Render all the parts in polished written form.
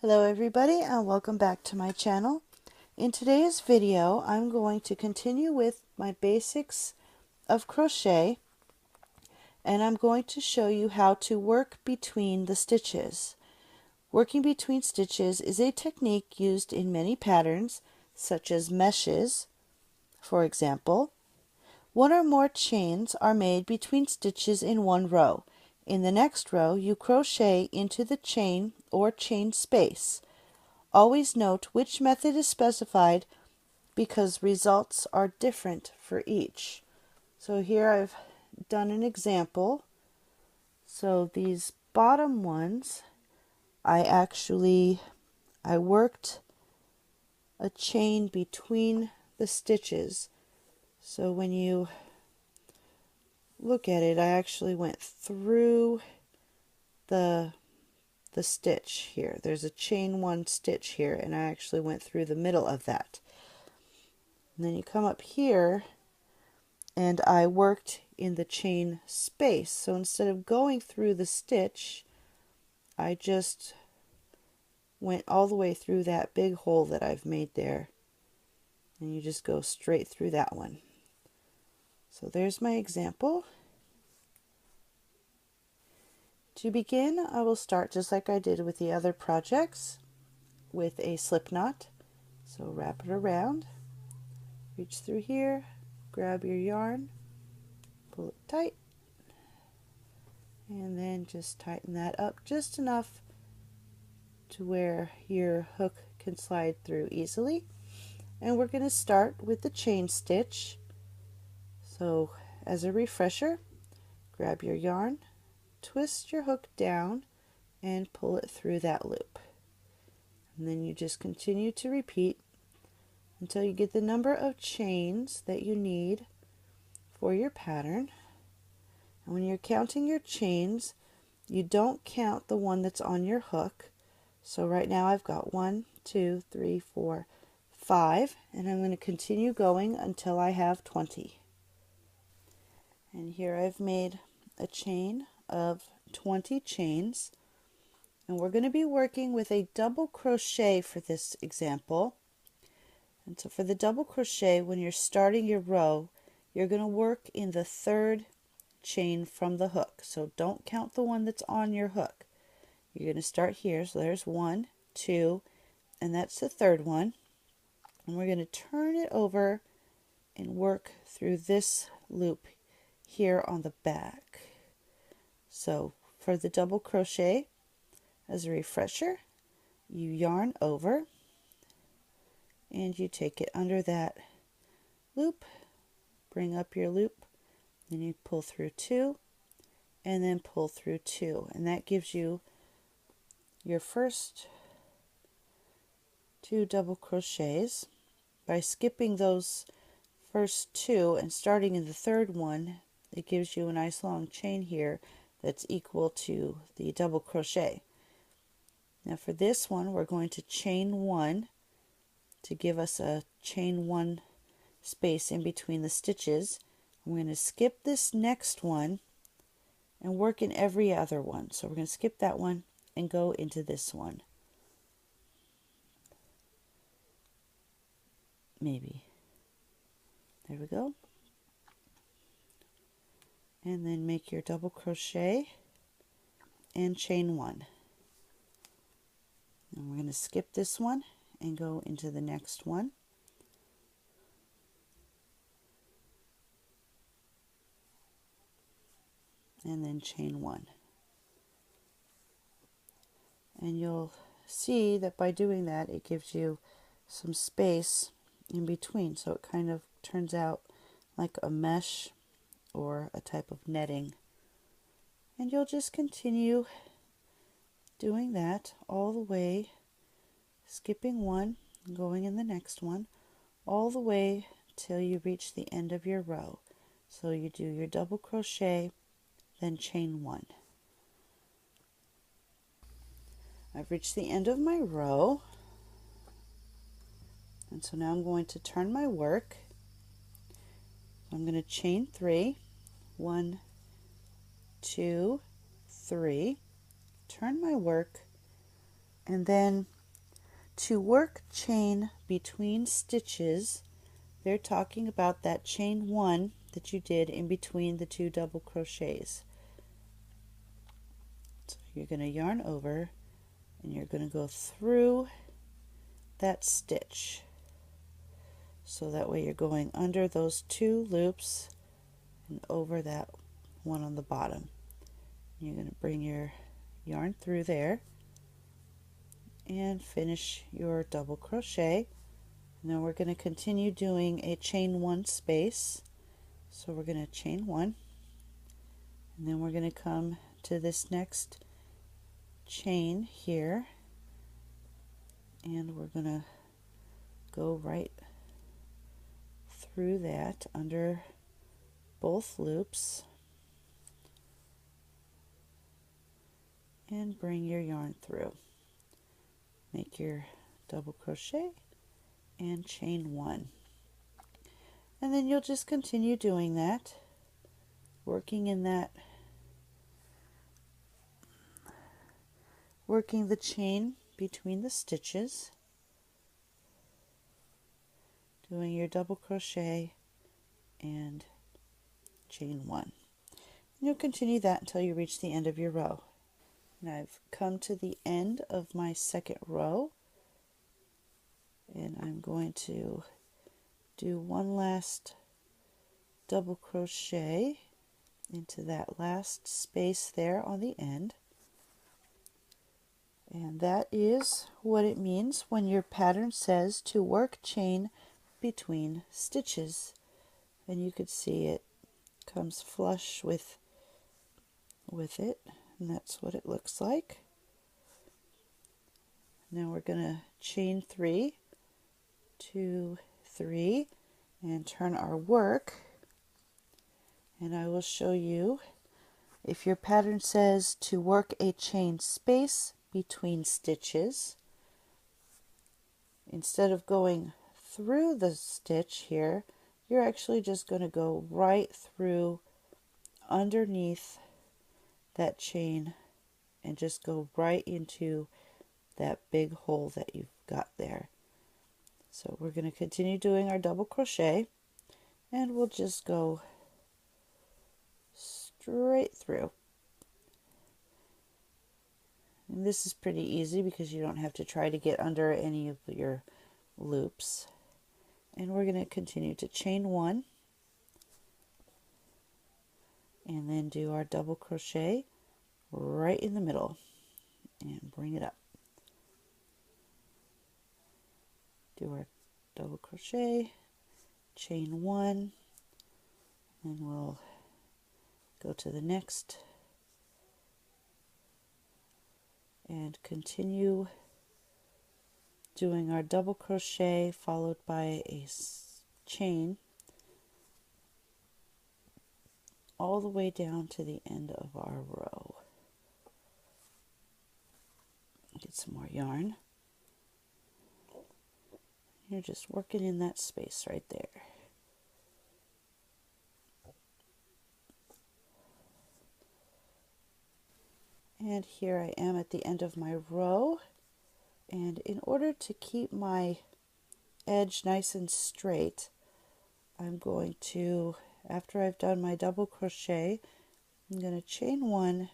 Hello everybody and welcome back to my channel. In today's video I'm going to continue with my basics of crochet and I'm going to show you how to work between the stitches. Working between stitches is a technique used in many patterns such as meshes. For example, one or more chains are made between stitches in one row. In the next row you crochet into the chain or chain space. Always note which method is specified because results are different for each. So here I've done an example. So these bottom ones, I worked a chain between the stitches. So when you look at it, I actually went through the stitch here. There's a chain one stitch here and I actually went through the middle of that. And then you come up here and I worked in the chain space. So instead of going through the stitch, I just went all the way through that big hole that I've made there. And you just go straight through that one. So there's my example. To begin, I will start just like I did with the other projects with a slip knot. So wrap it around, reach through here, grab your yarn, pull it tight, and then just tighten that up just enough to where your hook can slide through easily. And we're going to start with the chain stitch. So as a refresher, grab your yarn, twist your hook down and pull it through that loop. And then you just continue to repeat until you get the number of chains that you need for your pattern. And when you're counting your chains, you don't count the one that's on your hook. So right now I've got 1, 2, 3, 4, 5, and I'm going to continue going until I have 20. And here I've made a chain of 20 chains, and we're going to be working with a double crochet for this example. And so for the double crochet, when you're starting your row, you're going to work in the third chain from the hook. So don't count the one that's on your hook. You're going to start here. So there's 1, 2, and that's the third one. And we're going to turn it over and work through this loop here on the back. So for the double crochet, as a refresher, you yarn over and you take it under that loop, bring up your loop, then you pull through 2 and then pull through 2, and that gives you your first 2 double crochets. By skipping those first 2 and starting in the third one, it gives you a nice long chain here that's equal to the double crochet. Now for this one, we're going to chain 1 to give us a chain 1 space in between the stitches. I'm going to skip this next one and work in every other one. So we're going to skip that one and go into this one. Maybe. There we go. And then make your double crochet and chain 1. And we're going to skip this one and go into the next one. And then chain 1. And you'll see that by doing that, it gives you some space in between. So it kind of turns out like a mesh or a type of netting. And you'll just continue doing that all the way, skipping one, going in the next one, all the way till you reach the end of your row. So you do your double crochet, then chain 1. I've reached the end of my row, and so now I'm going to turn my work. I'm going to chain 3, 1, 2, 3, turn my work, and then to work chain between stitches, they're talking about that chain 1 that you did in between the 2 double crochets. So you're going to yarn over and you're going to go through that stitch. So that way you're going under those 2 loops and over that one on the bottom. You're going to bring your yarn through there and finish your double crochet. And then we're going to continue doing a chain 1 space. So we're going to chain 1, and then we're going to come to this next chain here, and we're going to go right through that under both loops and bring your yarn through. Make your double crochet and chain 1. And then you'll just continue doing that, working the chain between the stitches, doing your double crochet and chain 1. And you'll continue that until you reach the end of your row. And I've come to the end of my second row, and I'm going to do one last double crochet into that last space there on the end. And that is what it means when your pattern says to work chain between stitches. And you could see it comes flush with it, and that's what it looks like. Now we're going to chain 3, 2, 3, and turn our work, and I will show you if your pattern says to work a chain space between stitches. Instead of going through the stitch here, you're actually just going to go right through underneath that chain and just go right into that big hole that you've got there. So we're going to continue doing our double crochet, and we'll just go straight through. And this is pretty easy because you don't have to try to get under any of your loops. And we're going to continue to chain 1 and then do our double crochet right in the middle and bring it up. Do our double crochet, chain 1, and we'll go to the next and continue doing our double crochet followed by a chain all the way down to the end of our row. Get some more yarn. You're just working in that space right there. And here I am at the end of my row, and in order to keep my edge nice and straight, I'm going to, after I've done my double crochet, I'm going to chain 1,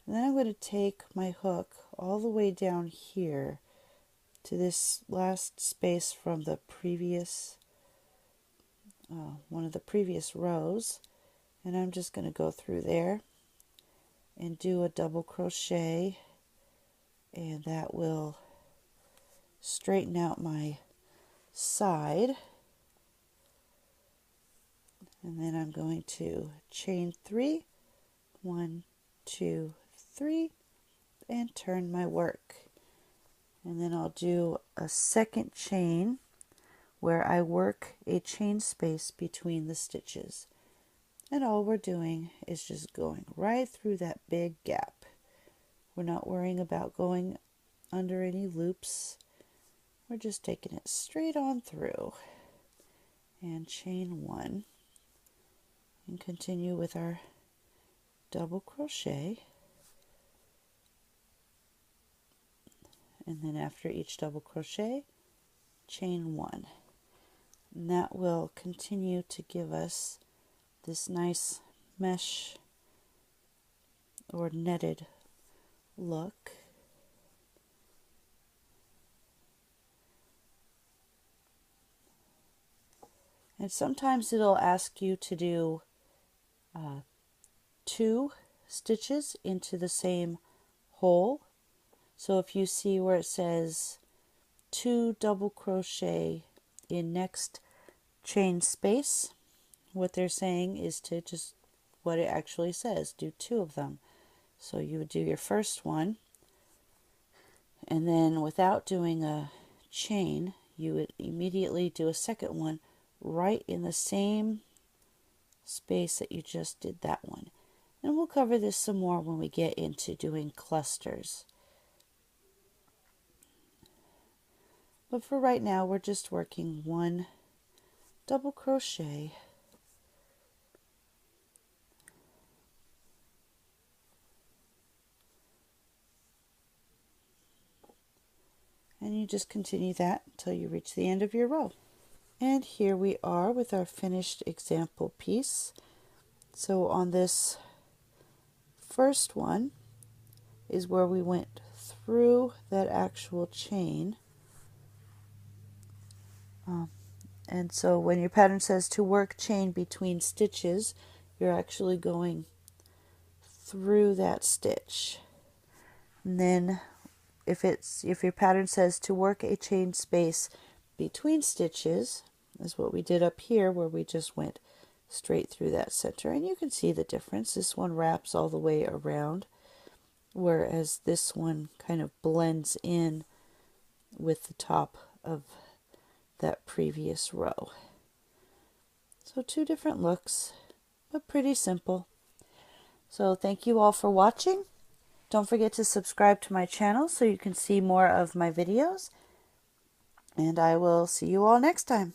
and then I'm going to take my hook all the way down here to this last space from the previous one of the previous rows, and I'm just going to go through there and do a double crochet, and that will straighten out my side. And then I'm going to chain 3, 1, 2, 3, and turn my work. And then I'll do a second chain where I work a chain space between the stitches. And all we're doing is just going right through that big gap. We're not worrying about going under any loops. We're just taking it straight on through. And chain 1. And continue with our double crochet. and then after each double crochet, chain 1. And that will continue to give us this nice mesh or netted look. And sometimes it'll ask you to do 2 stitches into the same hole. So if you see where it says 2 double crochet in next chain space, what they're saying is to just what it actually says, do 2 of them. So you would do your first one, and then without doing a chain, you would immediately do a second one right in the same space that you just did that one. And we'll cover this some more when we get into doing clusters. But for right now, we're just working 1 double crochet and you just continue that until you reach the end of your row. And here we are with our finished example piece. So on this first one is where we went through that actual chain. And so when your pattern says to work chain between stitches, you're actually going through that stitch. And then if your pattern says to work a chain space between stitches, is what we did up here, where we just went straight through that center. And you can see the difference. This one wraps all the way around, whereas this one kind of blends in with the top of that previous row. So 2 different looks, but pretty simple. So thank you all for watching. Don't forget to subscribe to my channel so you can see more of my videos. And I will see you all next time.